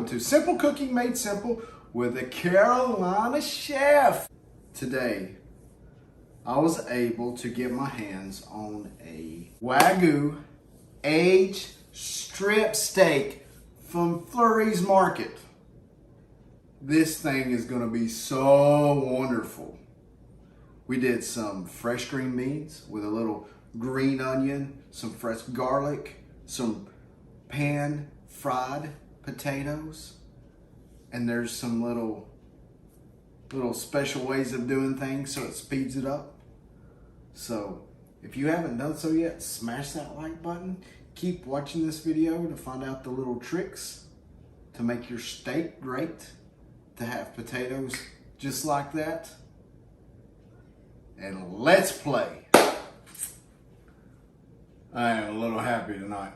to Simple Cooking Made Simple with the Carolina Chef. Today, I was able to get my hands on a Wagyu Aged Strip Steak from Foodie's Market. This thing is gonna be so wonderful. We did some fresh green beans with a little green onion, some fresh garlic, some pan fried potatoes, and there's some little special ways of doing things so it speeds it up. So if you haven't done so yet, smash that like button. Keep watching this video to find out the little tricks to make your steak great, to have potatoes just like that. And let's play. I am a little happy tonight.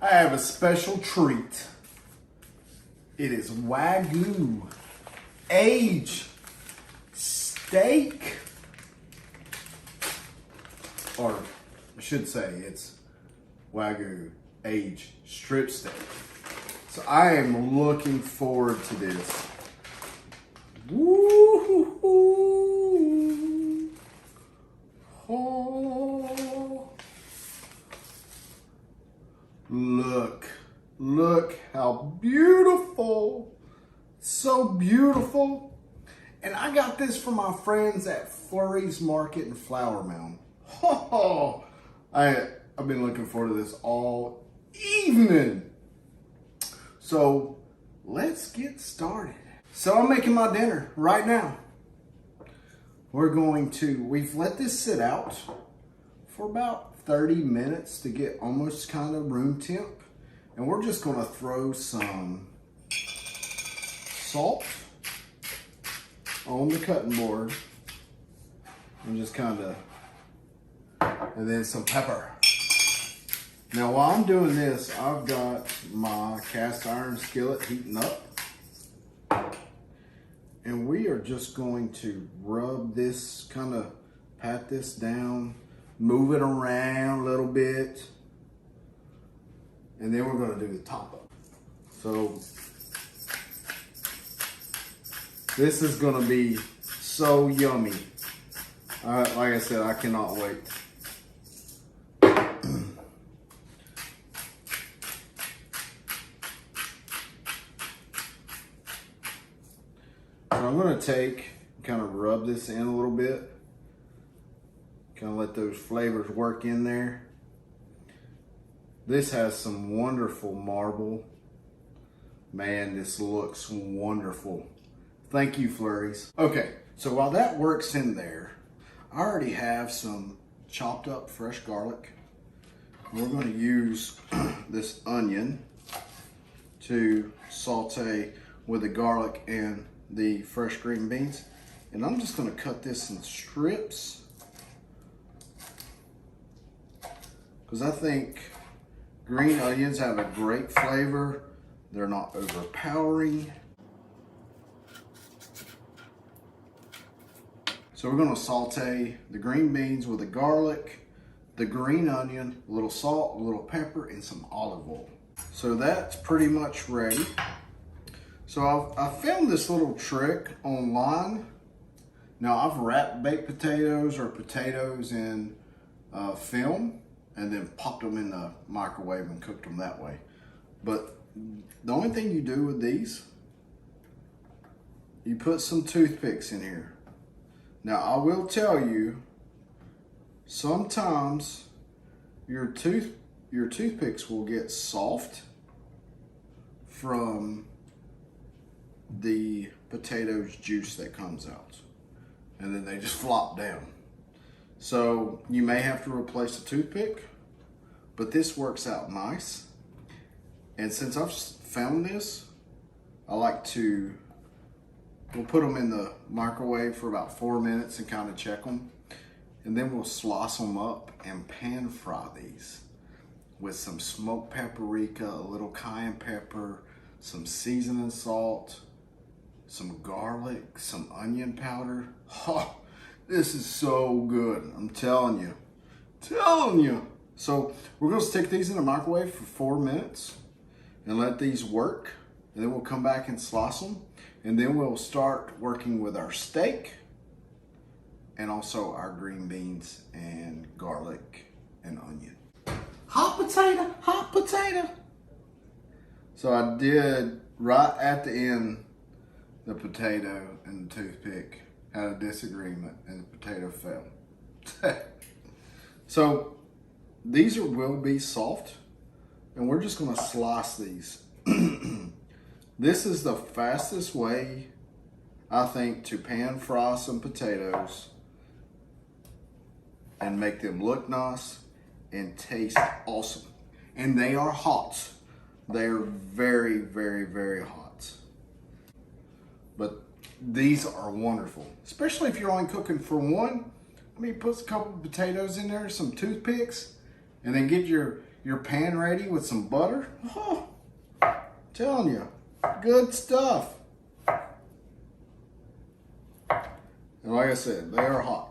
I have a special treat. It is Wagyu Aged Steak. Or I should say it's Wagyu Aged Strip Steak. So I am looking forward to this. Woo-hoo-hoo. Oh. Look how beautiful. So beautiful. And I got this from my friends at Foodie's Market in Flower Mound. Oh, I've been looking forward to this all evening. So let's get started. So I'm making my dinner right now. We've let this sit out for about 30 minutes to get almost kind of room temp. And we're just gonna throw some salt on the cutting board and just and then some pepper. Now while I'm doing this, I've got my cast iron skillet heating up. And we are just going to rub this, pat this down, move it around a little bit. And then we're gonna do the top up. So this is gonna be so yummy. Like I said, I cannot wait. So I'm gonna rub this in a little bit. Let those flavors work in there. This has some wonderful marble. Man, this looks wonderful. Thank you, Flurries. Okay, so while that works in there, I already have some chopped up fresh garlic. We're gonna use this onion to saute with the garlic and the fresh green beans. And I'm just gonna cut this in strips, because I think green onions have a great flavor. They're not overpowering. So we're gonna saute the green beans with the garlic, the green onion, a little salt, a little pepper, and some olive oil. So that's pretty much ready. So I found this little trick online. Now I've wrapped baked potatoes or potatoes in film and then popped them in the microwave and cooked them that way. But the only thing you do with these, you put some toothpicks in here. Now I will tell you, sometimes your toothpicks will get soft from the potatoes juice that comes out, and then they just flop down. So you may have to replace a toothpick, but this works out nice. And since I've found this, I like to, we'll put them in the microwave for about 4 minutes and kind of check them. And then we'll slice them up and pan fry these with some smoked paprika, a little cayenne pepper, some seasoning salt, some garlic, some onion powder. Oh, this is so good, I'm telling you. So we're gonna stick these in the microwave for 4 minutes and let these work. and then we'll come back and slice them, and then we'll start working with our steak and also our green beans and garlic and onion. Hot potato, hot potato. So I did right at the end, the potato and the toothpick had a disagreement and the potato fell. So these will be soft, and we're just gonna slice these. This is the fastest way, I think, to pan fry some potatoes and make them look nice and taste awesome. And they are hot. They are very, very, very hot. But these are wonderful, especially if you're only cooking for one. I mean, put a couple of potatoes in there, some toothpicks, and then get your pan ready with some butter. Oh, telling you, good stuff. And like I said, they are hot.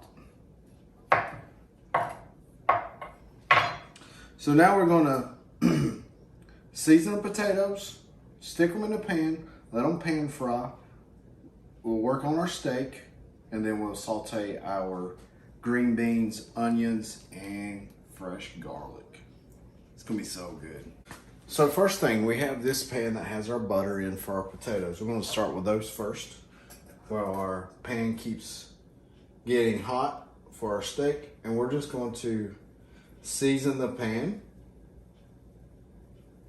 So now we're gonna season the potatoes, stick them in the pan, let them pan fry. We'll work on our steak, and then we'll saute our green beans, onions, and fresh garlic. It's gonna be so good. So first thing, we have this pan that has our butter in for our potatoes. We're gonna start with those first while our pan keeps getting hot for our steak. And we're just going to season the pan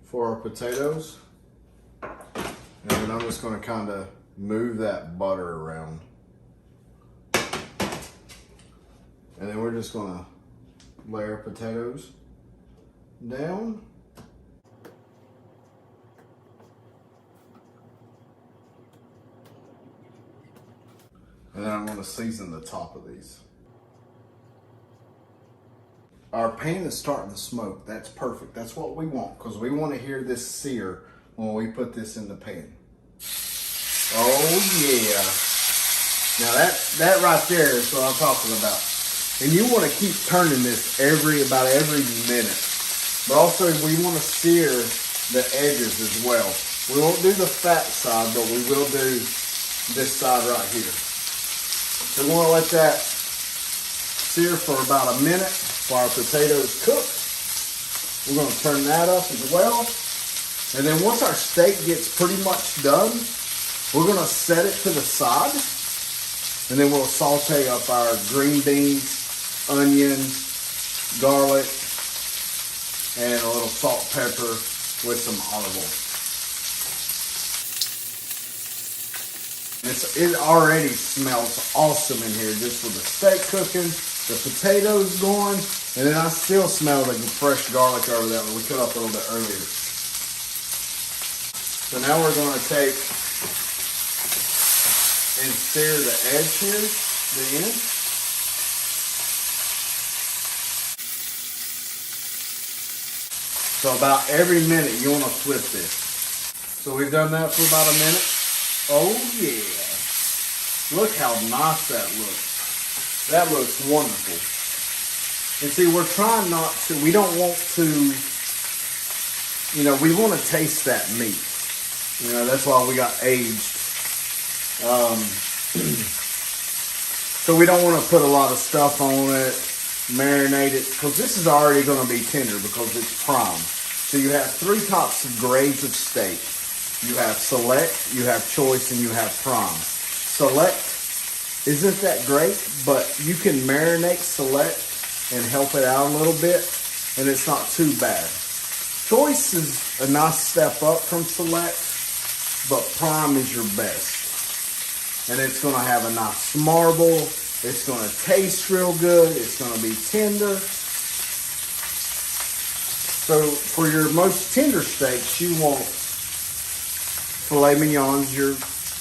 for our potatoes. And then I'm just gonna kind of move that butter around. And then we're just gonna layer potatoes down. And then I'm gonna season the top of these. Our pan is starting to smoke. That's perfect. That's what we want, because we want to hear this sear when we put this in the pan. Oh yeah. Now that right there is what I'm talking about. And you want to keep turning this about every minute. But also we want to sear the edges as well. We won't do the fat side, but we will do this side right here. So we want to let that sear for about a minute while our potatoes cook. We're going to turn that up as well. And then once our steak gets pretty much done, we're going to set it to the side. And then we'll saute up our green beans, onions, garlic, and a little salt, pepper with some olive oil. It already smells awesome in here just with the steak cooking, the potatoes going, and then I still smell the fresh garlic over there that we cut up a little bit earlier. So now we're going to take and sear the edge here, the end. So about every minute you want to flip this. So we've done that for about a minute. Oh yeah. Look how nice that looks. That looks wonderful. And see, we're trying not to, we don't want to, we want to taste that meat. That's why we got aged. So we don't want to put a lot of stuff on it, marinate it, because this is already going to be tender because it's prime. So you have three types of grades of steak. You have select, you have choice, and you have prime. Select isn't that great, but you can marinate select and help it out a little bit, and it's not too bad. Choice is a nice step up from select, but prime is your best. And it's going to have a nice marble. It's going to taste real good. It's going to be tender. So for your most tender steaks, you want filet mignons,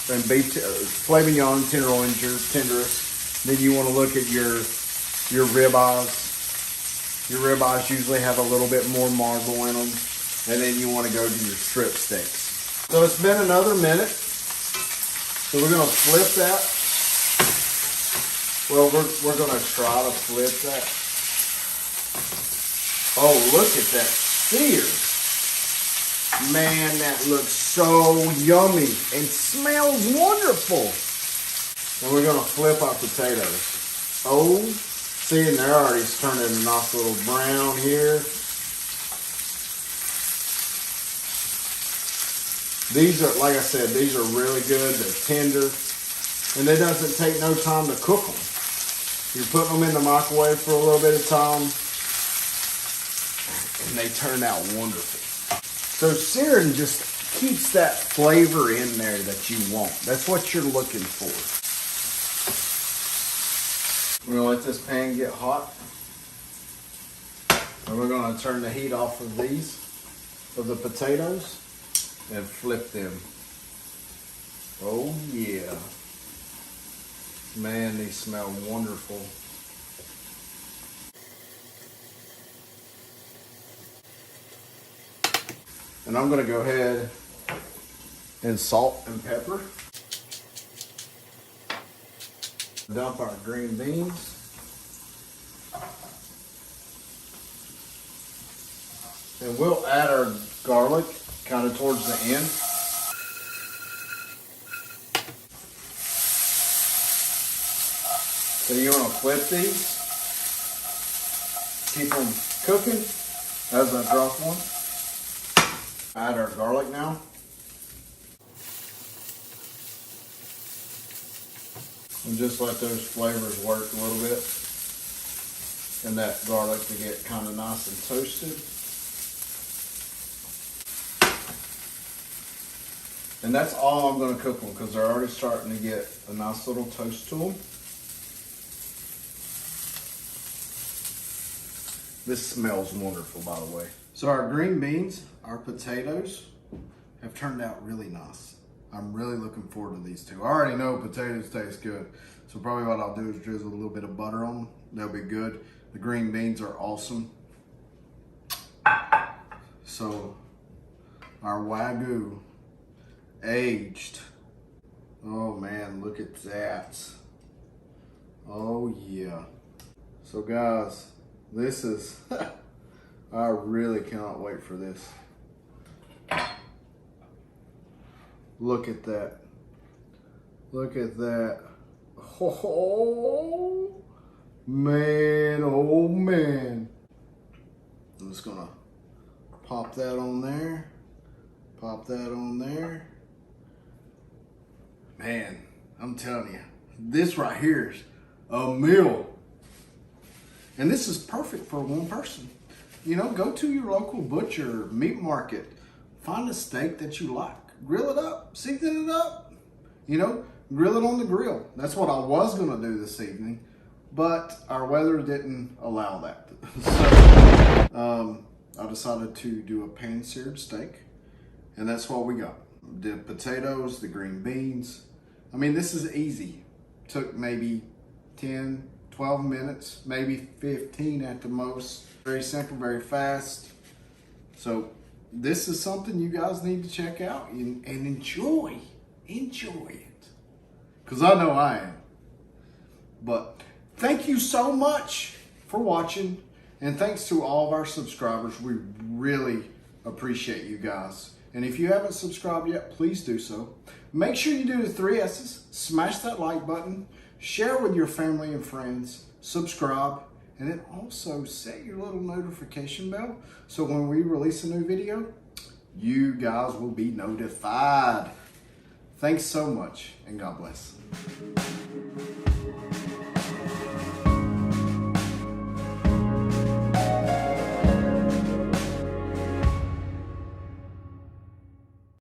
and beef, filet mignon, tenderloins, your tenderest. Then you want to look at your ribeyes. Your ribeyes usually have a little bit more marble in them. And then you want to go to your strip steaks. So it's been another minute. So we're going to flip that. Well, we're going to try to flip that. Oh, look at that sear. Man, that looks so yummy and smells wonderful. And we're gonna flip our potatoes. Oh, see, and they're already turning a nice little brown here. These are, like I said, these are really good. They're tender, and it doesn't take no time to cook them. You're putting them in the microwave for a little bit of time, and they turn out wonderful. So searing just keeps that flavor in there that you want. That's what you're looking for. We're gonna let this pan get hot, and we're gonna turn the heat off of the potatoes, and flip them. Oh yeah. Man, these smell wonderful. And I'm gonna go ahead and salt and pepper. Dump our green beans. And we'll add our garlic kind of towards the end. So you want to flip these, keep them cooking as I drop one. Add our garlic now. And just let those flavors work a little bit. And that garlic to get kind of nice and toasted. And that's all I'm going to cook them because they're already starting to get a nice little toast to them. This smells wonderful, by the way. So our green beans, our potatoes have turned out really nice. I'm really looking forward to these two. I already know potatoes taste good. So probably what I'll do is drizzle a little bit of butter on them. They'll be good. The green beans are awesome. So our Wagyu aged. Oh man, look at that. Oh yeah. So guys, this is, I really cannot wait for this. Look at that. Look at that. Oh man, oh man. I'm just gonna pop that on there. Pop that on there. Man, I'm telling you, this right here is a meal. And this is perfect for one person. You know, go to your local butcher, meat market, find a steak that you like, grill it up, season it up, you know, grill it on the grill. That's what I was gonna do this evening, but our weather didn't allow that. So I decided to do a pan-seared steak, and that's what we got. The potatoes, the green beans. I mean, this is easy. Took maybe 10, 12 minutes, maybe 15 at the most. Very simple, very fast. So this is something you guys need to check out and enjoy. Enjoy it. Because I know I am. But thank you so much for watching. And thanks to all of our subscribers. We really appreciate you guys. And if you haven't subscribed yet, please do so. Make sure you do the 3 S's. Smash that like button. Share with your family and friends. Subscribe. And then also set your little notification bell. So when we release a new video, you guys will be notified. Thanks so much, and God bless.